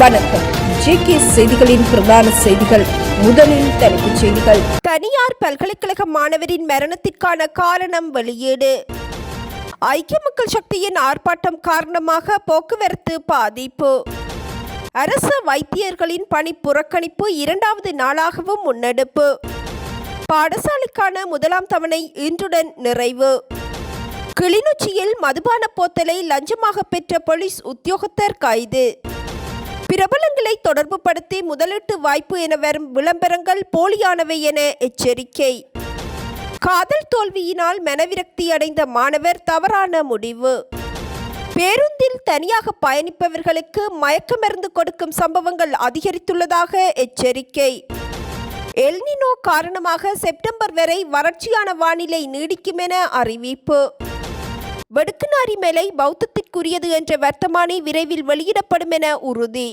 வணக்கம். ஜேகே செய்திகளின் பிரதான செய்திகள். முதலில் தலைப்புச் செய்திகள். தனியார் பல்கலைக்கழக மாணவரின் மரணத்திற்கான காரணம் வெளியீடு. ஐக்கிய மக்கள் சக்தியின் ஆர்ப்பாட்டம் காரணமாக போக்குவரத்து பாதிப்பு. அரசு வைத்தியர்களின் பணி புறக்கணிப்பு 2வது நாளாகவும் முன்னெடுப்பு. பாடசாலைக்கான முதலாம் தவணை இன்றுடன் நிறைவு. கிளிநொச்சியில் மதுபான போத்தலை லஞ்சமாக பெற்ற போலீஸ் உத்தியோகத்தர் கைது. பிரபலங்களை தொடர்பு படுத்தி முதலீட்டு வாய்ப்பு என வரும் விளம்பரங்கள் போலியானவை என எச்சரிக்கை. காதல் தோல்வியினால் மனவிரக்தி அடைந்த மாணவர் தவறான முடிவு. பேருந்தில் தனியாக பயணிப்பவர்களுக்கு மயக்க மருந்து கொடுக்கும் சம்பவங்கள் அதிகரித்துள்ளதாக எச்சரிக்கை. எல்னினோ காரணமாக செப்டம்பர் வரை வறட்சியான வானிலை நீடிக்கும் என அறிவிப்பு. வடுக்குநாரி மலை பௌத்தத்திற்குரியது என்ற வர்த்தமானி விரைவில் வெளியிடப்படும் என உறுதி.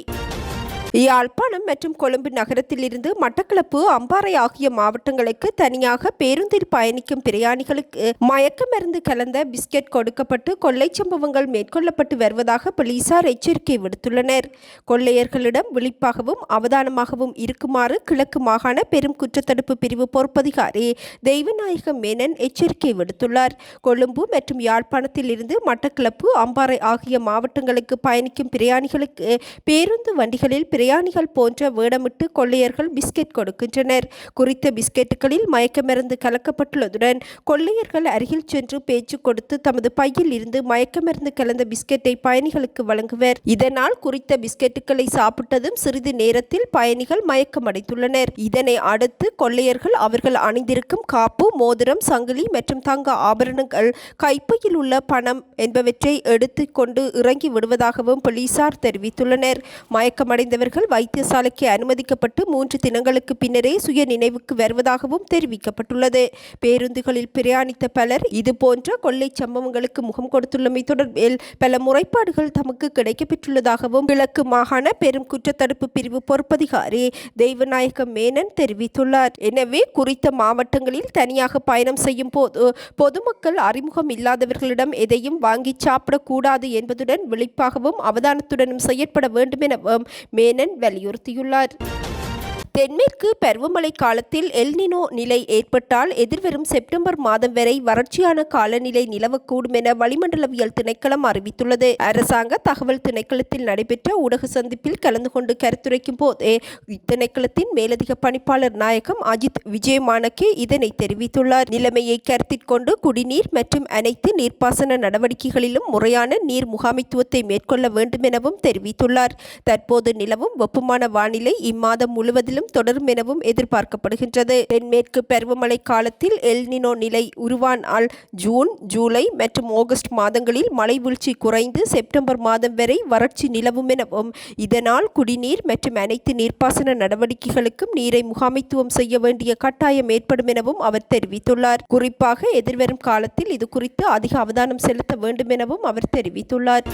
யாழ்ப்பாணம் மற்றும் கொழும்பு நகரத்திலிருந்து மட்டக்களப்பு, அம்பாறை ஆகிய மாவட்டங்களுக்கு தனியாக பேருந்தில் பயணிக்கும் பிரயாணிகளுக்கு மயக்க மருந்து கலந்த பிஸ்கெட் கொடுக்கப்பட்டு கொள்ளை சம்பவங்கள் மேற்கொள்ளப்பட்டு வருவதாக போலீசார் எச்சரிக்கை விடுத்துள்ளனர். கொள்ளையர்களிடம் விழிப்பாகவும் அவதானமாகவும் இருக்குமாறு கிழக்கு மாகாண பெரும் குற்றத்தடுப்பு பிரிவு பொறுப்பதிகாரி தெய்வநாயகம் மேனன் எச்சரிக்கை விடுத்துள்ளார். கொழும்பு மற்றும் யாழ்ப்பாணத்தில் இருந்து மட்டக்களப்பு, அம்பாறை ஆகிய மாவட்டங்களுக்கு பயணிக்கும் பிரயாணிகளுக்கு பேருந்து வண்டிகளில் பிரயாணிகள் போன்ற வேடமிட்டு கொள்ளையர்கள் பிஸ்கெட் கொடுக்கின்றனர். குறித்த பிஸ்கெட்டுகளில் மயக்க மருந்து கலக்கப்பட்டுள்ளதுடன் கொள்ளையர்கள் அருகில் சென்று பேச்சு கொடுத்து தமது பையில் இருந்து மயக்க மருந்து கலந்த பிஸ்கெட்டை பயணிகளுக்கு வழங்குவர். இதனால் குறித்த பிஸ்கெட்டுகளை சாப்பிட்டதும் சிறிது நேரத்தில் பயணிகள் மயக்கமடைந்துள்ளனர். இதனை அடுத்து கொள்ளையர்கள் அவர்கள் அணிந்திருக்கும் காப்பு, மோதிரம், சங்கிலி மற்றும் தங்க ஆபரணங்கள், கைப்பையில் உள்ள பணம் என்பவற்றை எடுத்து கொண்டு இறங்கி விடுவதாகவும் போலீசார் தெரிவித்துள்ளனர். மயக்கமடைந்தவர்கள் வைத்தியசாலைக்கு அனுமதிக்கப்பட்டு 3 தினங்களுக்கு பின்னரே சுய நினைவுக்கு வருவதாகவும் தெரிவிக்கப்பட்டுள்ளது. பேருந்துகளில் பிரயாணித்த பலர் இதுபோன்ற கொள்ளை சம்பவங்களுக்கு முகம் கொடுத்துள்ளமை தொடர்பில் பல முறைப்பாடுகள் தமக்கு கிடைக்கப்பெற்றுள்ளதாகவும் கிழக்கு மாகாண பெரும் குற்றத்தடுப்பு பிரிவு பொறுப்பதிகாரி தெய்வநாயகம் மேனன் தெரிவித்துள்ளார். எனவே குறித்த மாவட்டங்களில் தனியாக பயணம் செய்யும் போது பொதுமக்கள் அறிமுகம் இல்லாதவர்களிடம் எதையும் வாங்கி சாப்பிடக்கூடாது என்பதுடன் விழிப்பாகவும் அவதானத்துடனும் செயற்பட வேண்டும் எனவும் மேனன் வலியுறுத்தியுள்ளார். தென்மேற்கு பருவமழை காலத்தில் எல்னினோ நிலை ஏற்பட்டால் எதிர்வரும் செப்டம்பர் மாதம் வரை வறட்சியான காலநிலை நிலவக்கூடும் என வளிமண்டலவியல் திணைக்களம் அறிவித்துள்ளது. அரசாங்க தகவல் திணைக்களத்தில் நடைபெற்ற ஊடக சந்திப்பில் கலந்து கொண்டு கருத்துரைக்கும் போதே இத்திணைக்களத்தின் மேலதிக பணிப்பாளர் நாயகம் அஜித் விஜயமானகே இதனை தெரிவித்துள்ளார். நிலைமையை கருத்தில் கொண்டு குடிநீர் மற்றும் அனைத்து நீர்ப்பாசன நடவடிக்கைகளிலும் முறையான நீர் முகாமைத்துவத்தை மேற்கொள்ள வேண்டும் எனவும் தெரிவித்துள்ளார். தற்போது நிலவும் வெப்பமான வானிலை இம்மாதம் முழுவதிலும் தொடரும் எனவும் எதிர்பார்க்கப்படுகின்றது. தென்மேற்கு பருவமழை காலத்தில் எல்னினோ நிலை உருவானால் ஜூன், ஜூலை மற்றும் ஆகஸ்ட் மாதங்களில் மழை வீழ்ச்சி குறைந்து செப்டம்பர் மாதம் வரை வறட்சி நிலவும் எனவும் இதனால் குடிநீர் மற்றும் அனைத்து நீர்ப்பாசன நடவடிக்கைகளுக்கும் நீரை முகாமைத்துவம் செய்ய வேண்டிய கட்டாயம் ஏற்படும் எனவும் அவர் தெரிவித்துள்ளார். குறிப்பாக எதிர்வரும் காலத்தில் இது குறித்து அதிக அவதானம் செலுத்த வேண்டும் எனவும் அவர் தெரிவித்துள்ளார்.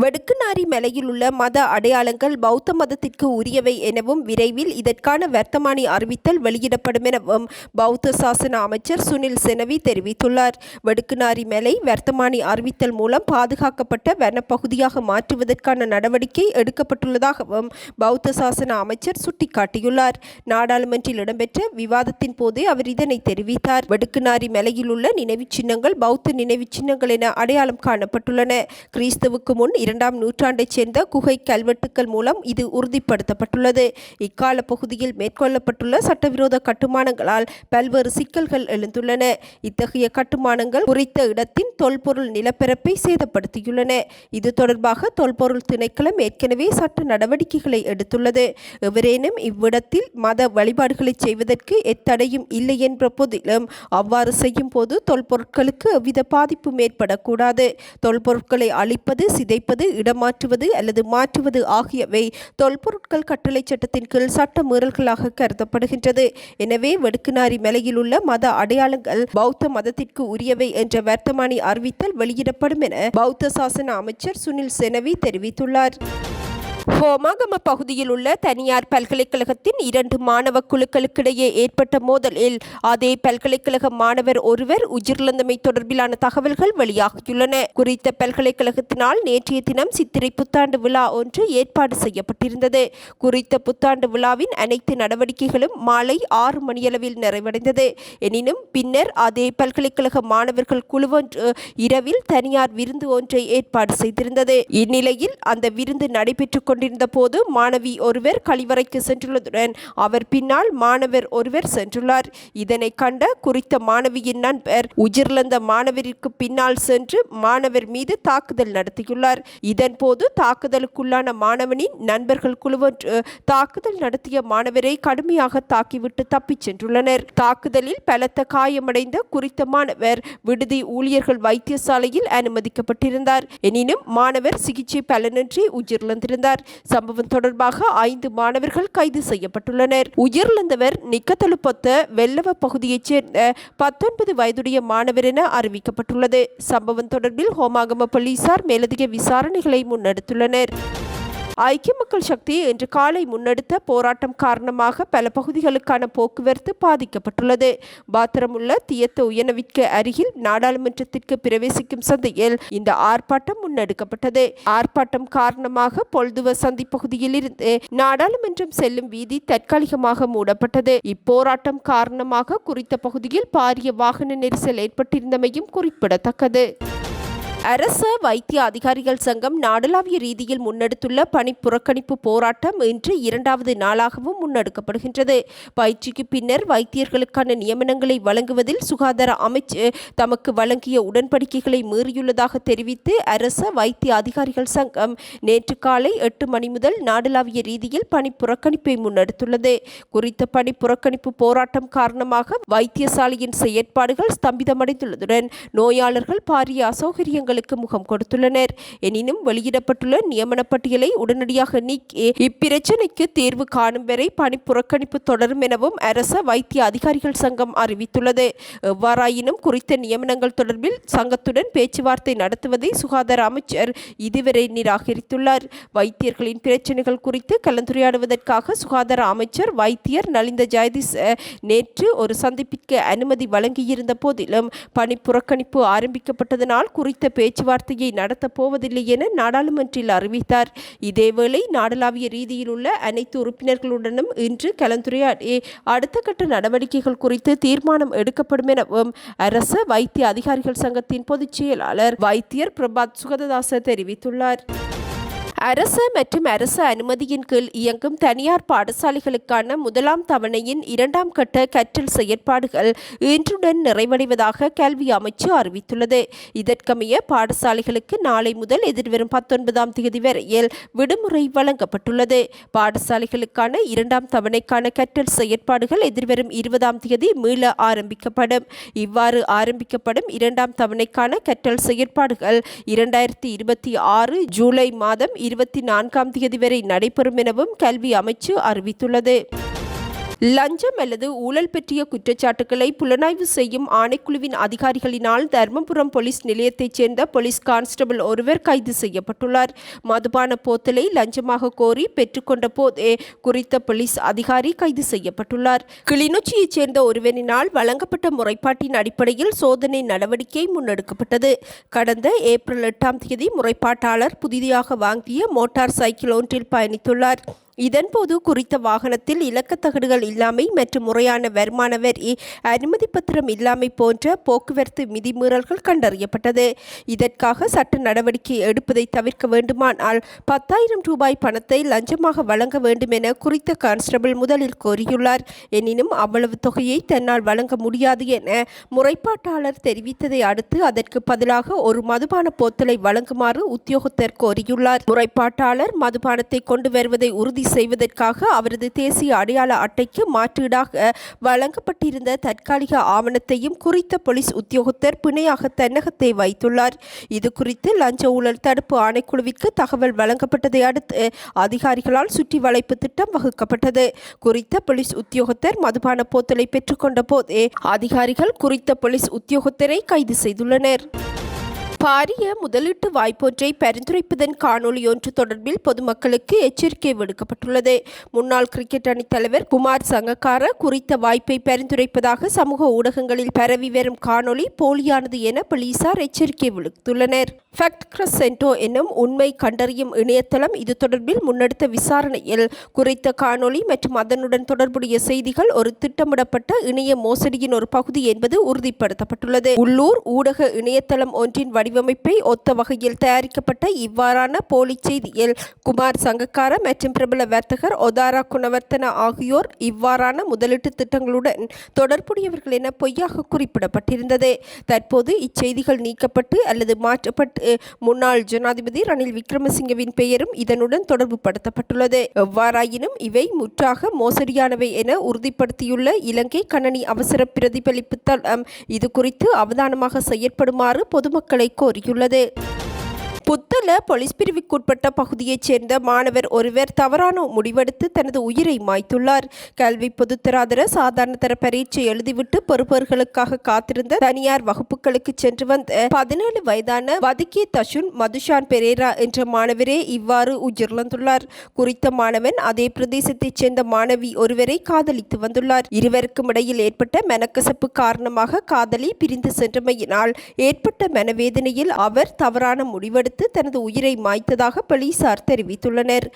வடுக்குநாரி மலையில் உள்ள மத அடையாளங்கள் பௌத்த மதத்திற்கு உரியவை எனவும் விரைவில் இதற்கான வர்த்தமானி அறிவித்தல் வெளியிடப்படும் எனவும் பௌத்த சாசன அமைச்சர் சுனில் செனவி தெரிவித்துள்ளார். வடுக்குநாரி மலை வர்த்தமானி அறிவித்தல் மூலம் பாதுகாக்கப்பட்ட வனப்பகுதியாக மாற்றுவதற்கான நடவடிக்கை எடுக்கப்பட்டுள்ளதாகவும் பௌத்த சாசன அமைச்சர் சுட்டிக்காட்டியுள்ளார். நாடாளுமன்றில் இடம்பெற்ற விவாதத்தின் போதே அவர் இதனை தெரிவித்தார். வடுக்குநாரி மலையில் உள்ள நினைவு சின்னங்கள் பௌத்த நினைவு சின்னங்கள் என அடையாளம் காணப்பட்டுள்ளன. கிறிஸ்துவுக்கு முன் 2ஆம் நூற்றாண்டைச் சேர்ந்த குகை கல்வெட்டுக்கள் மூலம் இது உறுதிப்படுத்தப்பட்டுள்ளது. இக்கால பகுதியில் மேற்கொள்ளப்பட்டுள்ள சட்டவிரோத கட்டுமானங்களால் பல்வேறு சிக்கல்கள் எழுந்துள்ளன. இத்தகைய கட்டுமானங்கள் குறித்த இடத்தின் தொல்பொருள் நிலப்பரப்பை சேதப்படுத்தியுள்ளன. இது தொடர்பாக தொல்பொருள் திணைக்களம் ஏற்கனவே சட்ட நடவடிக்கைகளை எடுத்துள்ளது. எவரேனும் இவ்விடத்தில் மத வழிபாடுகளை செய்வதற்கு எத்தடையும் இல்லை என்ற போதிலும் அவ்வாறு செய்யும் போது தொல்பொருட்களுக்கு எவ்வித பாதிப்பும் ஏற்படக்கூடாது. தொல்பொருட்களை அழிப்பது, சிதைப்பது, இடமாற்றுவது அல்லது மாற்றுவது ஆகியவை தொல்பொருட்கள் கட்டளை சட்டத்தின் கீழ் சட்ட மீறல்களாக கருதப்படுகின்றது. எனவே வடுக்குநாரி மலையில் உள்ள மத அடையாளங்கள் பௌத்த மதத்திற்கு உரியவை என்ற வர்த்தமானி அறிவித்தல் வெளியிடப்படும் என பௌத்த சாசன அமைச்சர் சுனில் செனவி தெரிவித்துள்ளார். ஹோமாகம பகுதியில் உள்ள தனியார் பல்கலைக்கழகத்தின் 2 மாணவ குழுக்களுக்கிடையே ஏற்பட்ட மோதலில் அதே பல்கலைக்கழக மாணவர் ஒருவர் உயிரிழந்தமை தொடர்பிலான தகவல்கள் வெளியாகியுள்ளன. குறித்த பல்கலைக்கழகத்தினால் நேற்றைய தினம் சித்திரை புத்தாண்டு விழா ஒன்று ஏற்பாடு செய்யப்பட்டிருந்தது. குறித்த புத்தாண்டு விழாவின் அனைத்து நடவடிக்கைகளும் மாலை 6 மணியளவில் நிறைவடைந்தது. எனினும் பின்னர் அதே பல்கலைக்கழக மாணவர்கள் குழுவொன்று இரவில் தனியார் விருந்து ஒன்றை ஏற்பாடு செய்திருந்தது. இந்நிலையில் அந்த விருந்து நடைபெற்றுக் கொண்டிருந்த போது மாணவி ஒருவர் கழிவறைக்கு சென்றுள்ளதுடன் அவர் பின்னால் மாணவர் ஒருவர் சென்றுள்ளார். இதனை கண்ட குறித்த மாணவியின் நண்பர் உயிரிழந்த மாணவருக்கு பின்னால் சென்று மாணவர் மீது தாக்குதல் நடத்தியுள்ளார். இதன்போது தாக்குதலுக்குள்ளான மாணவனின் நண்பர்கள் குழுவொன்று தாக்குதல் நடத்திய மாணவரை கடுமையாக தாக்கிவிட்டு தப்பிச் சென்றுள்ளனர். தாக்குதலில் பலத்த காயமடைந்த குறித்த மாணவர் விடுதி ஊழியர்கள் வைத்தியசாலையில் அனுமதிக்கப்பட்டிருந்தார். எனினும் மாணவர் சிகிச்சை பலனின்றி உயிரிழந்திருந்தார். சம்பவம் தொடர்பாக 5 மாணவர்கள் கைது செய்யப்பட்டுள்ளனர். உயிரிழந்தவர் நிக்கத்தலுப்பொத்த வெள்ளவ பகுதியைச் சேர்ந்த 19 வயதுடைய மாணவர் என அறிவிக்கப்பட்டுள்ளது. சம்பவம் தொடர்பில் ஹோமாகம போலீசார் மேலதிக விசாரணைகளை முன்னெடுத்துள்ளனர். ஐக்கிய மக்கள் சக்தி இன்று காலை முன்னெடுத்த போராட்டம் காரணமாக பல பகுதிகளுக்கான போக்குவரத்து பாதிக்கப்பட்டுள்ளது. பாத்திரமுள்ள தியத்த உயனவிற்கு அருகில் நாடாளுமன்றத்திற்கு பிரவேசிக்கும் சந்தையில் இந்த ஆர்ப்பாட்டம் முன்னெடுக்கப்பட்டது. ஆர்ப்பாட்டம் காரணமாக பொல்துவ சந்தி பகுதியில் இருந்து நாடாளுமன்றம் செல்லும் வீதி தற்காலிகமாக மூடப்பட்டது. இப்போராட்டம் காரணமாக குறித்த பகுதியில் பாரிய வாகன நெரிசல் ஏற்பட்டிருந்தமையும் குறிப்பிடத்தக்கது. அரச வைத்திய அதிகாரிகள் சங்கம் நாடளாவிய ரீதியில் முன்னெடுத்துள்ள பணி புறக்கணிப்பு போராட்டம் இன்று 2வது நாளாகவும் முன்னெடுக்கப்படுகின்றது. பயிற்சிக்கு பின்னர் வைத்தியர்களுக்கான நியமனங்களை வழங்குவதில் சுகாதார அமைச்சு தமக்கு வழங்கிய உடன்படிக்கைகளை மீறியுள்ளதாக தெரிவித்து அரச வைத்திய அதிகாரிகள் சங்கம் நேற்று காலை 8 மணி முதல் நாடளாவிய ரீதியில் பணி புறக்கணிப்பை முன்னெடுத்துள்ளது. குறித்த பணி புறக்கணிப்பு போராட்டம் காரணமாக வைத்தியசாலையின் செயற்பாடுகள் ஸ்தம்பிதமடைந்துள்ளதுடன் நோயாளர்கள் பாரிய அசௌகரியங்கள் முகம் கொடுத்துள்ளனர். எனினும் வெளியிடப்பட்டுள்ள நியமன பட்டியலை உடனடியாக நீக்கி இப்பிரச்சினைக்கு தீர்வு காணும் வரை பணி புறக்கணிப்பு தொடரும் எனவும் அரச வைத்திய அதிகாரிகள் சங்கம் அறிவித்துள்ளது. எவ்வாறாயினும் குறித்த நியமனங்கள் தொடர்பில் சங்கத்துடன் பேச்சுவார்த்தை நடத்துவதை சுகாதார அமைச்சர் இதுவரை நிராகரித்துள்ளார். வைத்தியர்களின் பிரச்சினைகள் குறித்து கலந்துரையாடுவதற்காக சுகாதார அமைச்சர் வைத்தியர் நலிந்த ஜெயதிச நேற்று ஒரு சந்திப்பிற்கு அனுமதி வழங்கியிருந்த போதிலும் பணி புறக்கணிப்பு ஆரம்பிக்கப்பட்டதனால் குறித்த பேச்சுவார்த்தையை நடத்தப் போவதில்லை என நாடாளுமன்றில் அறிவித்தார். இதேவேளை நாடளாவிய ரீதியில் உள்ள அனைத்து உறுப்பினர்களுடனும் இன்று கலந்துரையாடி அடுத்த கட்ட நடவடிக்கைகள் குறித்து தீர்மானம் எடுக்கப்படும் எனவும் அரச வைத்திய அதிகாரிகள் சங்கத்தின் பொதுச் செயலாளர் வைத்தியர் பிரபாத் சுகததாச தெரிவித்துள்ளார். அரசு மற்றும் அரசு அனுமதியின் கீழ் இயங்கும் தனியார் பாடசாலைகளுக்கான 1ஆம் தவணையின் 2ஆம் கட்ட கற்றல் செயற்பாடுகள் இன்றுடன் நிறைவடைவதாக கல்வி அமைச்சு அறிவித்துள்ளது. இதற்கமைய பாடசாலைகளுக்கு நாளை முதல் எதிர்வரும் 19ஆம் தேதி வரையில் விடுமுறை வழங்கப்பட்டுள்ளது. பாடசாலைகளுக்கான 2ஆம் தவணைக்கான கற்றல் செயற்பாடுகள் எதிர்வரும் 20ஆம் தேதி மீள ஆரம்பிக்கப்படும். இவ்வாறு ஆரம்பிக்கப்படும் 2ஆம் தவணைக்கான கற்றல் செயற்பாடுகள் 2026 ஜூலை மாதம் 24ஆம் தேதி வரை நடைபெறும் எனவும் கல்வி அமைச்சு அறிவித்துள்ளது. லஞ்சம் அல்லது ஊழல் பற்றிய குற்றச்சாட்டுகளை புலனாய்வு செய்யும் ஆணைக்குழுவின் அதிகாரிகளினால் தர்மபுரம் போலீஸ் நிலையத்தைச் சேர்ந்த போலீஸ் கான்ஸ்டபிள் ஒருவர் கைது செய்யப்பட்டுள்ளார். மதுபான போத்தலை லஞ்சமாக கோரி பெற்றுக்கொண்ட போதே குறித்த போலீஸ் அதிகாரி கைது செய்யப்பட்டுள்ளார். கிளிநொச்சியைச் சேர்ந்த ஒருவரினால் வழங்கப்பட்ட முறைப்பாட்டின் அடிப்படையில் சோதனை நடவடிக்கை முன்னெடுக்கப்பட்டது. கடந்த ஏப்ரல் 8ஆம் தேதி முறைப்பாட்டாளர் புதிதாக வாங்கிய மோட்டார் சைக்கிள் ஒன்றில் பயணித்துள்ளார். இதன்போது குறித்த வாகனத்தில் இலக்கத்தகடுகள் இல்லாமை மற்றும் முறையான வருமான வரி அனுமதி பத்திரம் இல்லாமை போன்ற போக்குவரத்து விதிமீறல்கள் கண்டறியப்பட்டது. இதற்காக சட்ட நடவடிக்கை எடுப்பதை தவிர்க்க வேண்டுமானால் 10,000 ரூபாய் பணத்தை லஞ்சமாக வழங்க வேண்டும் என குறித்த கான்ஸ்டபிள் முதலில் கோரியுள்ளார். எனினும் அவ்வளவு தொகையை தன்னால் வழங்க முடியாது என முறைப்பாட்டாளர் தெரிவித்ததை அடுத்து அதற்கு பதிலாக ஒரு மதுபான போத்தலை வழங்குமாறு உத்தியோகத்தர் கோரியுள்ளார். முறைப்பாட்டாளர் மதுபானத்தை கொண்டு வருவதை உறுதி செய்வதற்காக அவரது தேசிய அடையாள அட்டைக்கு மாற்றீடாக வழங்கப்பட்டிருந்த தற்காலிக ஆவணத்தையும் குறித்த போலீஸ் உத்தியோகத்தர் பிணையாக தன்னகத்தை வைத்துள்ளார். இது குறித்து லஞ்ச ஊழல் தடுப்பு ஆணைக்குழுவிற்கு தகவல் வழங்கப்பட்டதை அடுத்து அதிகாரிகளால் சுற்றி வளைப்பு திட்டம் வகுக்கப்பட்டது. குறித்த போலீஸ் உத்தியோகத்தர் மதுபான போத்தலை பெற்றுக்கொண்ட போதே அதிகாரிகள் குறித்த போலீஸ் உத்தியோகத்தரை கைது செய்துள்ளனர். பாரிய முதலீட்டு வாய்ப்பொன்றை பரிந்துரைப்பதன் காணொலியொன்று தொடர்பில் பொதுமக்களுக்கு எச்சரிக்கை விடுக்கப்பட்டுள்ளது. முன்னாள் கிரிக்கெட் அணித் தலைவர் குமார் சங்கக்கார குறித்த வாய்ப்பை பரிந்துரைப்பதாக சமூக ஊடகங்களில் பரவி வரும் காணொலி போலியானது என போலீசார் எச்சரிக்கை விடுத்துள்ளனர். ஃபேக்ட் கிரசென்டோ என்னும் உண்மை கண்டறியும் இணையதளம் இது தொடர்பில் முன்னெடுத்த விசாரணையில் குறித்த காணொலி மற்றும் அதனுடன் தொடர்புடைய செய்திகள் ஒரு திட்டமிடப்பட்ட இணைய மோசடியின் ஒரு பகுதி என்பது உறுதிப்படுத்தப்பட்டுள்ளது. உள்ளூர் ஊடக இணையதளம் ஒன்றின் வடிவமைப்பை ஒத்த வகையில் தயாரிக்கப்பட்ட இவ்வாறான போலி செய்தியில் குமார் சங்கக்கார மற்றும் பிரபல வர்த்தகர் ஒதாரா குணவர்த்தன ஆகியோர் இவ்வாறான முதலீட்டு திட்டங்களுடன் தொடர்புடையவர்கள் என பொய்யாக குறிப்பிடப்பட்டிருந்தது. தற்போது இச்செய்திகள் நீக்கப்பட்டு அல்லது மாற்றப்பட்டு முன்னாள் ஜனாதிபதி ரணில் விக்ரமசிங்கவின் பெயரும் இதனுடன் தொடர்பு படுத்தப்பட்டுள்ளது. எவ்வாறாயினும் இவை முற்றாக மோசடியானவை என உறுதிப்படுத்தியுள்ள இலங்கை கணனி அவசர பிரதிபலிப்பு தளம் இது குறித்து அவதானமாக செயற்படுமாறு பொதுமக்களை கோரியுள்ளது. புத்தள போலீஸ் பிரிவுக்குட்பட்ட பகுதியைச் சேர்ந்த மாணவர் ஒருவர் தவறான முடிவெடுத்து தனது உயிரை மாய்த்துள்ளார். கல்வி பொதுத்தராதர சாதாரண தர பரீட்சை எழுதிவிட்டு பொறுப்பர்களுக்காக காத்திருந்த தனியார் வகுப்புகளுக்கு சென்று வந்த 17 வயதான வதிக்கி தஷுன் மதுஷான் பெரேரா என்ற மாணவரே இவ்வாறு உயிரிழந்துள்ளார். குறித்த மாணவன் அதே பிரதேசத்தைச் சேர்ந்த மாணவி ஒருவரை காதலித்து வந்துள்ளார். இருவருக்கும் இடையில் ஏற்பட்ட மனக்கசப்பு காரணமாக காதலி பிரிந்து சென்றமையினால் ஏற்பட்ட மனவேதனையில் அவர் தவறான முடிவெடுத்து தனது உயிரை மாய்த்ததாக போலீசார் தெரிவித்துள்ளனர்.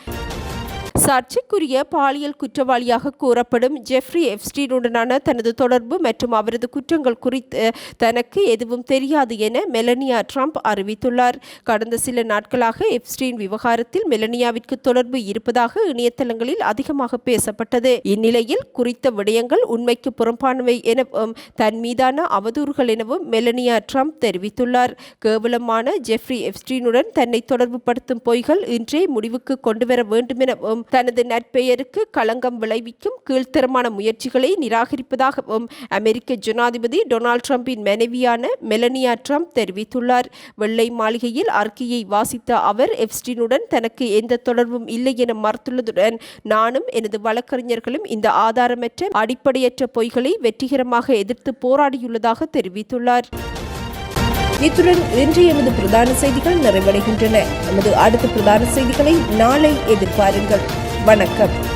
சர்ச்சைக்குரிய பாலியல் குற்றவாளியாக கூறப்படும் ஜெஃப்ரி எப்ஸ்டீனுடனான தனது தொடர்பு மற்றும் அவரது குற்றங்கள் குறித்து தனக்கு எதுவும் தெரியாது என மெலனியா ட்ரம்ப் அறிவித்துள்ளார். கடந்த சில நாட்களாக எப்ஸ்டீன் விவகாரத்தில் மெலனியாவிற்கு தொடர்பு இருப்பதாக இணையதளங்களில் அதிகமாக பேசப்பட்டது. இந்நிலையில் குறித்த விடயங்கள் உண்மைக்கு புறம்பானவை எனவும் தன் மீதான அவதூறுகள் எனவும் மெலனியா ட்ரம்ப் தெரிவித்துள்ளார். கேவலமான ஜெஃப்ரி எப்ஸ்டீனுடன் தன்னை தொடர்பு படுத்தும் பொய்கள் இன்றே முடிவுக்கு கொண்டுவர வேண்டும் எனவும் தனது நற்பெயருக்கு களங்கம் விளைவிக்கும் கீழ்த்தரமான முயற்சிகளை நிராகரிப்பதாகவும் அமெரிக்க ஜனாதிபதி டொனால்ட் ட்ரம்பின் மனைவியான மெலனியா ட்ரம்ப் தெரிவித்துள்ளார். வெள்ளை மாளிகையில் அறிக்கையை வாசித்த அவர் எப்ஸ்டீனுடன் தனக்கு எந்த தொடர்பும் இல்லை என மறுத்துள்ளதுடன் நானும் எனது வழக்கறிஞர்களும் இந்த ஆதாரமற்ற அடிப்படையற்ற பொய்களை வெற்றிகரமாக எதிர்த்து போராடியுள்ளதாக தெரிவித்துள்ளார். இத்துடன் இன்றைய எமது பிரதான செய்திகள் நிறைவடைகின்றன. நமது அடுத்த பிரதான செய்திகளை நாளை எதிர்பாருங்கள். வணக்கம்.